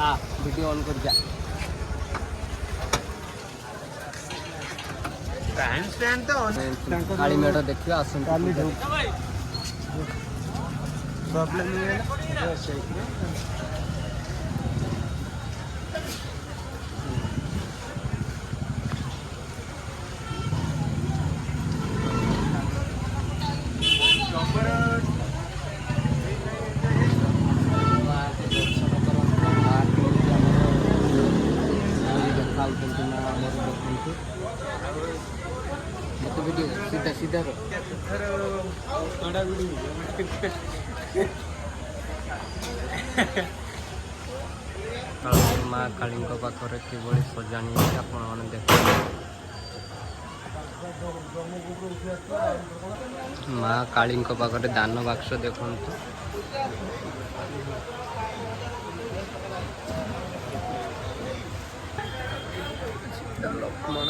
Video on कर जा काली मेढ़ देखिए आसन प्रॉब्लम नहीं है वीडियो सीधा सीधा माँ काली पाखे किभली सजाणी आप देख माँ काली पाखे दान बाक्स देखु लक्ष्मण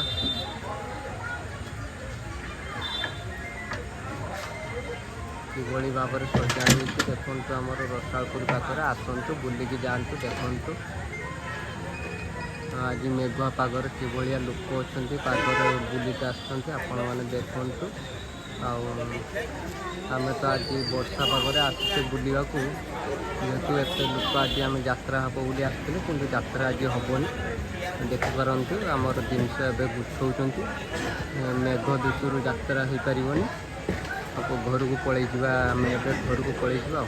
किभली भाव में सजाणी देखु आमर रसालपुर पाखे आसतु बुलिकी जातु देखु आज मेघुआ पागर किभलिया लोक अच्छा पागर बुलिक आसने देखु आम तो आज वर्षा पागर आसुचे बुलवा जेहेतु एत लोक आज आम यात्रा हम बोली आसते कि यात्रा आज हेनी देखिपारतु आमर जिनस एवं गुछौं मेघ दुषु यात्रा हो पारनी आप घर को पलैजा आम घर को पलैजा।